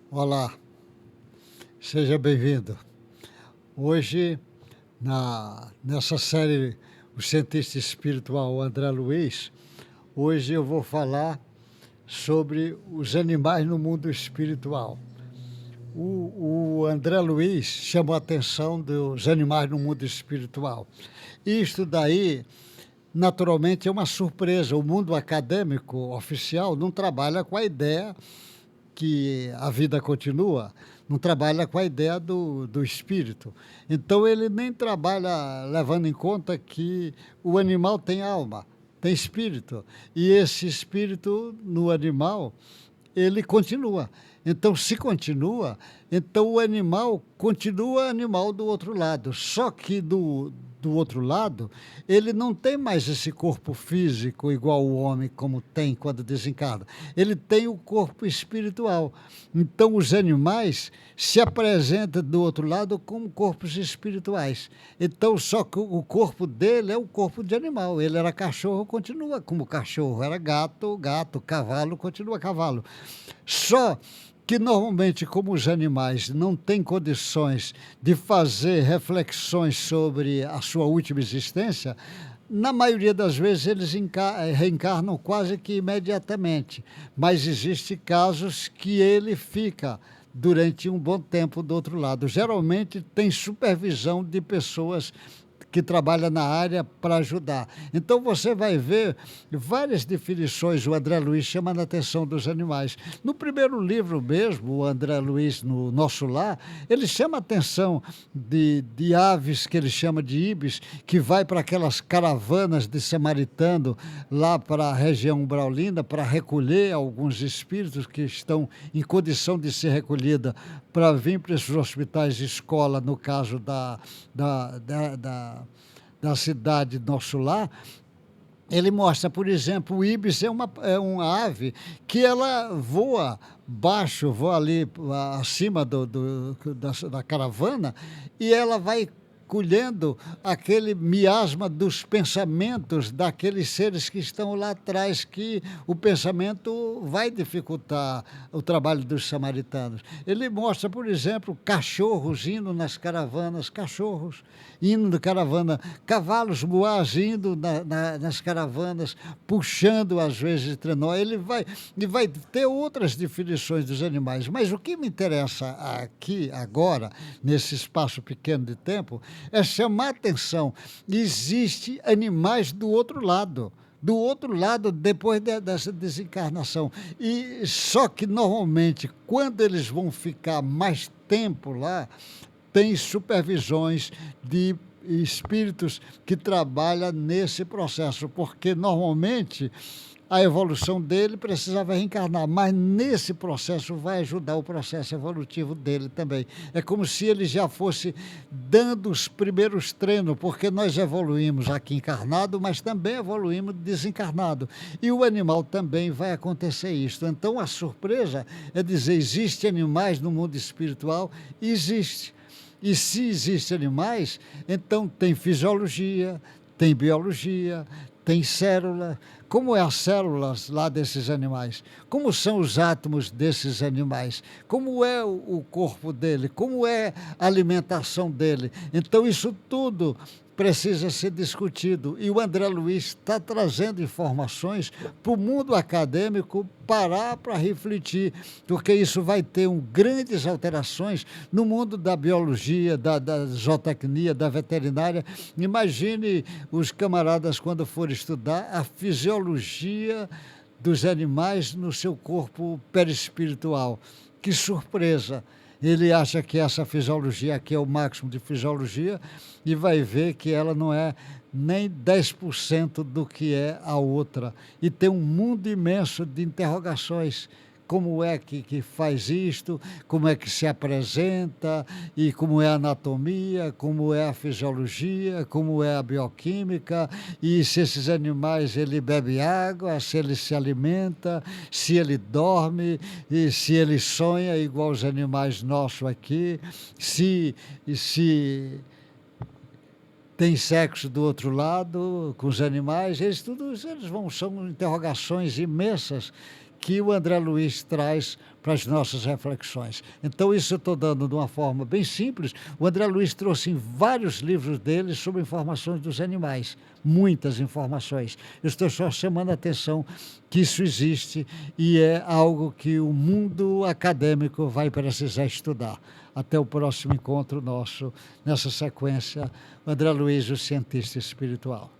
Olá, seja bem-vindo. Hoje, nessa série O Cientista Espiritual André Luiz, hoje eu vou falar sobre os animais no mundo espiritual. O André Luiz chamou a atenção dos animais no mundo espiritual. Isto daí, naturalmente, é uma surpresa. O mundo acadêmico oficial não trabalha com a ideia que a vida continua, não trabalha com a ideia do espírito. Então, ele nem trabalha levando em conta que o animal tem alma, tem espírito. E esse espírito no animal, ele continua. Então, se continua, então o animal continua animal do outro lado. Só que do outro lado, ele não tem mais esse corpo físico igual o homem, como tem quando desencarna. Ele tem o corpo espiritual. Então, os animais se apresentam do outro lado como corpos espirituais. Então, só que o corpo dele é o corpo de animal. Ele era cachorro, continua como cachorro. Era gato, gato. Cavalo, continua cavalo. Só que normalmente, como os animais não têm condições de fazer reflexões sobre a sua última existência, na maioria das vezes eles reencarnam quase que imediatamente, mas existem casos que ele fica durante um bom tempo do outro lado. Geralmente tem supervisão de pessoas que trabalha na área para ajudar. Então você vai ver várias definições, o André Luiz chamando a atenção dos animais. No primeiro livro mesmo, o André Luiz, no Nosso Lar, ele chama a atenção de aves que ele chama de ibis, que vai para aquelas caravanas de samaritano lá para a região umbralina para recolher alguns espíritos que estão em condição de ser recolhida para vir para esses hospitais de escola, no caso da, da, da, da cidade Nosso Lar. Ele mostra, por exemplo, o ibis é uma ave que ela voa baixo, voa ali acima da caravana, e ela vai colhendo aquele miasma dos pensamentos daqueles seres que estão lá atrás, que o pensamento vai dificultar o trabalho dos samaritanos. Ele mostra, por exemplo, cachorros indo nas caravanas, cachorros indo na caravana, cavalos bois indo nas caravanas, puxando às vezes trenó. Ele vai ter outras definições dos animais, mas o que me interessa aqui, agora, nesse espaço pequeno de tempo, é chamar atenção. Existem animais do outro lado. Do outro lado, depois dessa desencarnação. E só que, normalmente, quando eles vão ficar mais tempo lá, tem supervisões de espíritos que trabalham nesse processo, porque, normalmente, a evolução dele precisava reencarnar, mas nesse processo vai ajudar o processo evolutivo dele também. É como se ele já fosse dando os primeiros treinos, porque nós evoluímos aqui encarnado, mas também evoluímos desencarnado. E o animal também vai acontecer isso. Então a surpresa é dizer, existem animais no mundo espiritual? Existe. E se existem animais, então tem fisiologia, tem biologia, tem célula. Como é as células lá desses animais? Como são os átomos desses animais? Como é o corpo dele? Como é a alimentação dele? Então, isso tudo precisa ser discutido. E o André Luiz está trazendo informações para o mundo acadêmico parar para refletir, porque isso vai ter grandes alterações no mundo da biologia, da zootecnia, da veterinária. Imagine os camaradas quando forem estudar a fisiologia dos animais no seu corpo perispiritual. Que surpresa! Ele acha que essa fisiologia aqui é o máximo de fisiologia e vai ver que ela não é nem 10% do que é a outra. E tem um mundo imenso de interrogações. Como é que faz isto, como é que se apresenta, e como é a anatomia, como é a fisiologia, como é a bioquímica, e se esses animais ele bebe água, se ele se alimenta, se ele dorme, e se ele sonha igual os animais nossos aqui, se tem sexo do outro lado com os animais, eles são interrogações imensas que o André Luiz traz para as nossas reflexões. Então, isso eu estou dando de uma forma bem simples. O André Luiz trouxe em vários livros dele sobre informações dos animais, muitas informações. Eu estou só chamando a atenção que isso existe e é algo que o mundo acadêmico vai precisar estudar. Até o próximo encontro nosso, nessa sequência, André Luiz, o cientista espiritual.